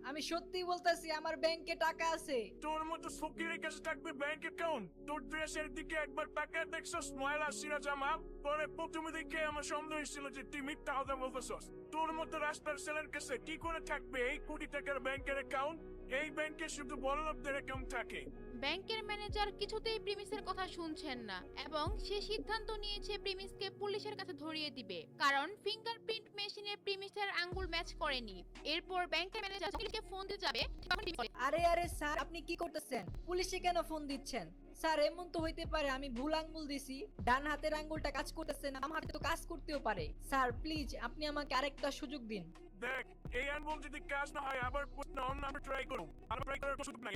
আমি সত্যি বলতেছি আমার ব্যাংকে টাকা আছে। তোর মতো ফকিরের কাছে থাকবে ব্যাংক অ্যাকাউন্ট? তোর ড্রেসের দিকে একবার তাকায় দেখছস ময়লা সিরা জামা পরে প্রথমে দেখে আমার সন্দেহ হয়েছিল যে তুই মিথ্যা কথা বলতেছস। তোর মতো রাস্তার ছেলের কাছে কি করে থাকবে এই কোটি টাকার ব্যাংকের অ্যাকাউন্ট? এই ব্যাংকে শুধু বড়লোকদের অ্যাকাউন্ট থাকে। ব্যাংকের ম্যানেজার কিছুতেই প্রিমিসের কথা শুনছেন না এবং সে সিদ্ধান্ত নিয়েছে প্রিমিসকে পুলিশের কাছে ধরিয়ে দিবে, কারণ ফিঙ্গারপ্রিন্ট মেশিনে প্রিমিসের আঙ্গুল ম্যাচ করেনি। এরপর ব্যাংকের ম্যানেজার পুলিশকে ফোন দিতে যাবে তখন প্রিমিস বলে, আরে স্যার, আপনি কি করতেছেন? পুলিশে কেন ফোন দিচ্ছেন? স্যার, এমন তো হইতে পারে আমি ভুল আঙ্গুল দিছি, ডান হাতের আঙ্গুলটা কাজ করতেছে না, আমার হাতে তো কাজ করতেও পারে। স্যার প্লিজ আপনি আমাকে আরেকটা সুযোগ দিন। দেখ, এই আনবল যদি কাজ না হয় আবার অন্য আমরা ট্রাই করব। আর ট্রাই করার সুযোগ নাই।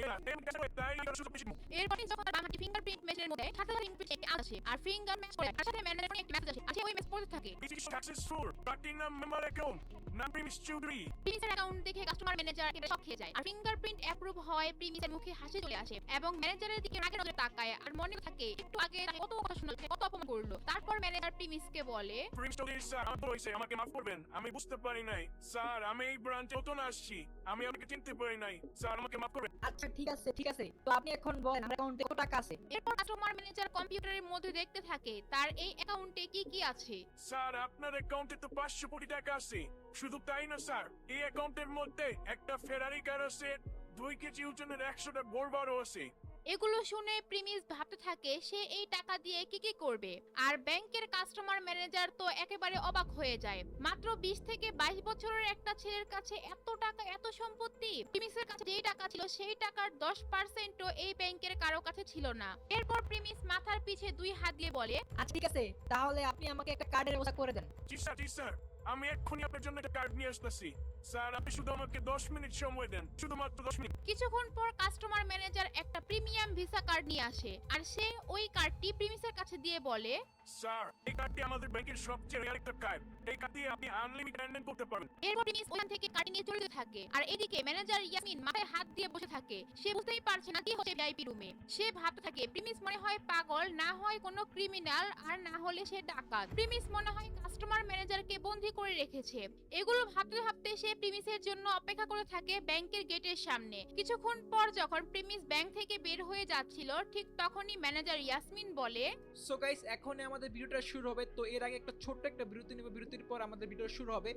তাই সুযোগ বেশি। এরপর যখন বাম হাতে ফিঙ্গারপ্রিন্ট মেশিনের মধ্যে হাতে ফিঙ্গারপ্রিন্ট একটি আসে আর ফিঙ্গার ম্যাচ করে, তার সাথে ম্যানেজারের একটি মেসেজ আসে আর সে ওই মেসেজ পড়তে থাকে। This is successful. Platinum member account. নাম প্রিমিস চৌধুরী। প্রিমিসের অ্যাকাউন্ট দেখে কাস্টমার ম্যানেজার একেবারে শক খেয়ে যায় আর ফিঙ্গারপ্রিন্ট অ্যাপ্রুভ হয়। প্রিমিসের মুখে হাসি চলে আসে এবং ম্যানেজারের দিকে রাগের নজরে তাকায় আর মনে থাকে একটু আগে তাকে কত কথা শোনাচ্ছে, কত অপমান করলো। তারপর ম্যানেজার প্রিমিসকে বলে, প্রিমিস চৌধুরী স্যার, আমার তো হয়েছে, আমাকে মাফ করবেন, আমি বুঝতে পারি নাই। স্যার, আমি এই ব্রাঞ্চে নতুন আসছি, আমি আমাকে চিনতে পারি নাই। স্যার, আমাকে মাফ করবেন। আচ্ছা ঠিক আছে, তো আপনি এখন বলেন আমার অ্যাকাউন্টে কত টাকা আছে? এরপর কাস্টমার ম্যানেজার কম্পিউটারের মধ্যে দেখতে থাকে তার এই অ্যাকাউন্টে কি কি আছে। স্যার, আপনার অ্যাকাউন্টে তো 500 কোটি টাকা আছে। শুধু তাই না স্যার, এই অ্যাকাউন্টের মধ্যে একটা ফেরারি কার আছে, 2 কেজি ওজনের 100টা গোলবারও আছে। এগুলো শুনে প্রিমিস ভাবতে থাকে সে এই টাকা দিয়ে কি কি করবে। আর ব্যাংকের কাস্টমার ম্যানেজার তো একেবারে অবাক হয়ে যায়। মাত্র 20 থেকে 22 বছরের একটা ছেলের কাছে এত টাকা, এত সম্পত্তি। প্রিমিসের কাছে যেই টাকা ছিল সেই টাকার 10%ও এই ব্যাংকের কারো কাছে ছিল না। এরপর প্রিমিস মাথার পিছে 2 হাত দিয়ে বলে, আচ্ছা ঠিক আছে, তাহলে আপনি আমাকে একটা কার্ডের ব্যবস্থা করে দেন। জি স্যার, আমি এক্ষুনি আপনার জন্য একটা কার্ড নিয়ে আসতেছি। স্যার, আপনি শুধু আমাকে 10 মিনিট সময় দেন, শুধুমাত্র 10 মিনিট। কিছুক্ষণ পর কাস্টমার ম্যানেজার একটা প্রিমিয়াম ভিসা কার্ড নিয়ে আসে আর সে ওই কার্ডটি প্রিমিসের কাছে দিয়ে বলে, স্যার, এই কার্ডটি আমাদের ব্যাংকের সবচেয়ে রেয়ার একটা কার্ড। এই কার্ড দিয়ে আপনি আনলিমিটেড লেনদেন করতে পারবেন। এরপর প্রিমিস ওখান থেকে কার্ড নিয়ে চলে যেতে থাকে আর এদিকে ম্যানেজার ইয়াসমিন মাথায় হাত দিয়ে বসে থাকে। সে বুঝতেই পারছে না কি হচ্ছে ভিআইপি রুমে। সে ভাবতে থাকে প্রিমিস মনে হয় পাগল, না হয় কোনো ক্রিমিনাল, আর না হলে সে ডাকাত। প্রিমিস মনে হয় কাস্টমার ম্যানেজারকে বন্দী করে রেখেছে। এগুলো ভাবতে ভাবতে সে প্রিমিসের জন্য অপেক্ষা করে থাকে ব্যাংকের গেটের সামনে। কিছুক্ষণ পর যখন প্রিমিস ব্যাংক থেকে বের হয়ে যাচ্ছিল ঠিক তখনই ম্যানেজার ইয়াসমিন বলে, সো গাইস, এখনই আমাদের ভিডিওটা শুরু হবে। তো এর আগে একটা ছোট্ট একটা বিরতি নিব, বিরতির পর আমাদের ভিডিও শুরু হবে।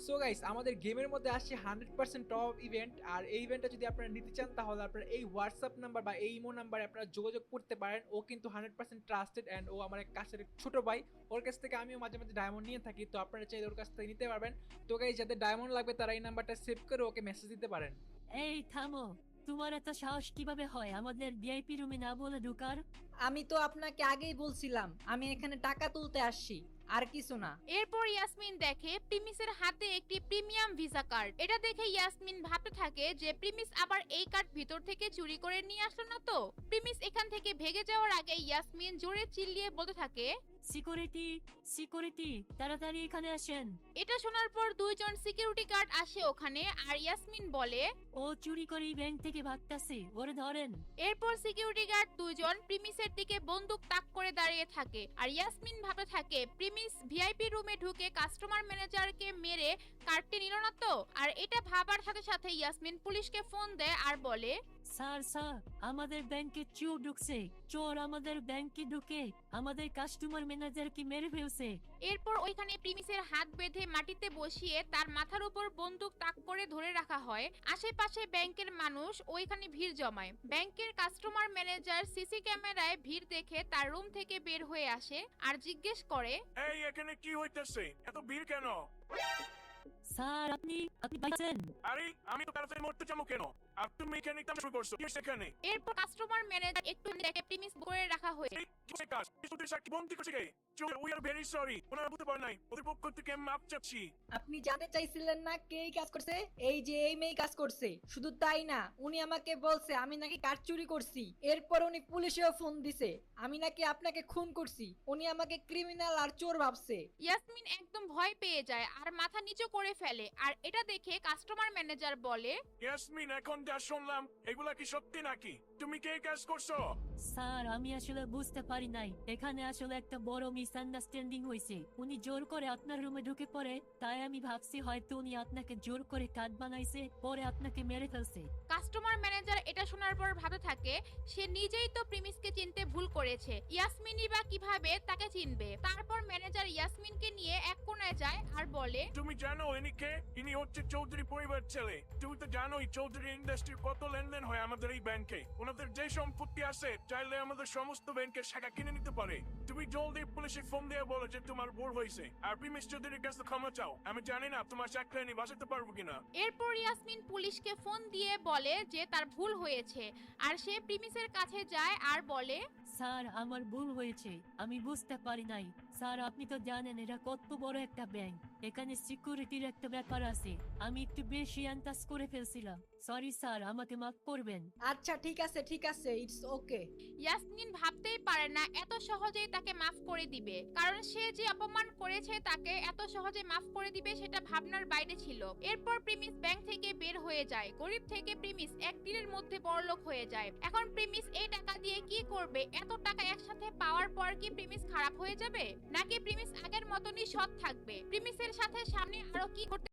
সো গাইস, আমাদের গেমের মধ্যে আসছে 100% টপ ইভেন্ট। আর এই ইভেন্টটা যদি আপনারা নিতে চান তাহলে আপনারা এই হোয়াটসঅ্যাপ নাম্বার বা এই ইমো নাম্বারে আপনারা যোগাযোগ করতে পারেন। ও কিন্তু 100% ট্রাস্টেড অ্যান্ড ও আমার এক কাছের ছোট ভাই। ওর কাছ থেকে আমিও মাঝে মাঝে ডায়মন্ড নিয়ে থাকি, তো আপনারা চাইলে ওর কাছ থেকে নিতে পারবেন। তো গাইস, যাদের ডায়মন্ড লাগবে তারা এই নাম্বারটা সেভ করে ওকে মেসেজ দিতে পারেন। এই থামো, তোমার এত সাহস কিভাবে হয় আমাদের ভিআইপি রুমে না বলে ঢুকার? আমি তো আপনাকে আগেই বলছিলাম আমি এখানে টাকা তুলতে আসছি, আর কিছু না। এরপর ইয়াসমিন দেখে প্রিমিসের হাতে একটি প্রিমিয়াম ভিসা কার্ড। এটা দেখে ইয়াসমিন ভাবতে থাকে যে প্রিমিস আবার এই কার্ড ভিতর থেকে চুরি করে নিয়ে আসলো না তো। প্রিমিস এখান থেকে ভেগে যাওয়ার আগে ইয়াসমিন জোরে চিল্লিয়ে বলতে থাকে, সিকিউরিটি, তাড়াতাড়ি এখানে আসেন। এটা শোনার পর 2 জন সিকিউরিটি গার্ড আসে ওখানে আর ইয়াসমিন বলে, ও চুরি করে ব্যাংক থেকে ভাগতাছে, ওরে ধরেন। এরপর সিকিউরিটি গার্ড 2 জন প্রিমিসের দিকে বন্দুক তাক করে দাঁড়িয়ে থাকে আর ইয়াসমিন ভাবতে থাকে প্রিমিস ভিআইপি রুমে ঢুকে কাস্টমার ম্যানেজারকে মেরে কার্ডটি নিল না তো। আর এটা ভাবার সাথে সাথে ইয়াসমিন পুলিশকে ফোন দেয় আর বলে, স্যার, আমাদের ব্যাংকে চোর ঢুকছে, চোর আমাদের ব্যাংকে ঢুকে আমাদের কাস্টমার ম্যানেজারকে মেরে ফেলছে। এরপর ওইখানে প্রিমিসের হাত বেঁধে মাটিতে বসিয়ে তার মাথার উপর বন্দুক তাক করে ধরে রাখা হয়। আশেপাশে ব্যাংকের মানুষ ওইখানে ভিড় জমায়। ব্যাংকের কাস্টমার ম্যানেজার সিসি ক্যামেরায় ভিড় দেখে তার রুম থেকে বের হয়ে আসে আর জিজ্ঞেস করে, এই এখানে কি হইতেছে? এত ভিড় কেন? স্যার, আপনি পাইছেন? আরে, আমি তো তাড়াতাড়ি মরতে যাবো কেন? আর তুমি এখানে কেন শুরু করছো? কি সেখানে? এরপর কাস্টমার ম্যানেজার একটু দেখে প্রিমিস করে রাখা হয়েছে। এই কিসের কাজ? তোদের সাক্ষী বন্দি করছে কে? We are very sorry. ওনারা বুঝতে পারে নাই। ওদের পক্ষ থেকে আমি মাপ চাচ্ছি। আপনি জানতে চাইছিলেন না কে এই কাজ করছে? এই যে এই মেয়ে কাজ করছে। শুধু তাই না, উনি আমাকে বলছে আমি নাকি কার্ড চুরি করছি। এরপর উনি পুলিশেও ফোন দিছে আমি নাকি আপনাকে খুন করছি। উনি আমাকে ক্রিমিনাল আর চোর ভাবছে। ইয়াসমিন একদম ভয় পেয়ে যায় আর মাথা নিচু করে ফেলে। আর এটা দেখে কাস্টমার ম্যানেজার বলে, ইয়াসমিন, এখন যা শুনলাম এগুলা কি সত্যি নাকি? তুমি কে কাজ করছো? স্যার আমি আসলে বুঝতে পারি নাই, এখানে আসলে একটা বড় মিসআন্ডারস্ট্যান্ডিং হয়েছে। উনি জোর করে আপনার রুমে ঢুকে পড়ে, তাই আমি ভাবছি হয়তো উনি আপনাকে জোর করে কার্ড বানাইছে, পরে আপনাকে মেরে ফেলছে। কাস্টমার ম্যানেজার এটা শোনার পর ভাবতে থাকে সে নিজেই তো প্রিমিসকে চিনতে ভুল করেছে, ইয়াসমিনই বা কিভাবে তাকে চিনবে। তারপর ম্যানেজার ইয়াসমিনকে নিয়ে এক কোণায় যায় আর বলে, তুমি জানো ইনি কে? ইনি হচ্ছে চৌধুরী পরিবার ছেলে। তুমি তো জানো এই চৌধুরী ইন্ডাস্ট্রির কত লেনদেন হয় আমাদের এই ব্যাংকে। ওনাদের যে সম্পত্তি আছে চাইলে আমাদের সমস্ত ব্যাংকের শাখা কিনে নিতে পারে। তুমি জলদি পুলিশে ফোন দিয়ে বলো যে তোমার ভুল হয়েছে, আর প্রিমিস চৌধুরীর কাছে ক্ষমা চাও। আমি জানি না তোমার চাকরি বাঁচাতে পারবো কিনা। এরপর ইয়াসমিন পুলিশকে ফোন দিয়ে বলে যে তার ভুল হয়েছে, আর সে প্রিমিসের কাছে যায় আর বলে, স্যার আমার ভুল হয়েছে, আমি বুঝতে পারি নাই। স্যার আপনি তো জানেন এটা কত বড় একটা ব্যাংক, এখানে সিকিউরিটির একটা ব্যাপার আছে, আমি একটু বেশি আন্দাজ করে ফেলছিলাম। সরি স্যার, আমাকে মাফ করবেন। আচ্ছা ঠিক আছে, ইটস ওকে। ইয়াসমিন ভাবতেই পারে না এত সহজেই তাকে মাফ করে দিবে, কারণ সে যে অপমান করেছে তাকে এত সহজে মাফ করে দিবে সেটা ভাবনার বাইরে ছিল। এরপর প্রিমিস ব্যাংক থেকে বের হয়ে যায়। গরিব থেকে প্রিমিস একদিনের মধ্যে বড়লোক হয়ে যায়। এখন প্রিমিস এই টাকা দিয়ে কি করবে? এত টাকা একসাথে পাওয়ার পর কি প্রিমিস খারাপ হয়ে যাবে, নাকি প্রিমিস আগের মতনই সৎ থাকবে? প্রিমিসের সাথে সামনে আরো কি ঘটতে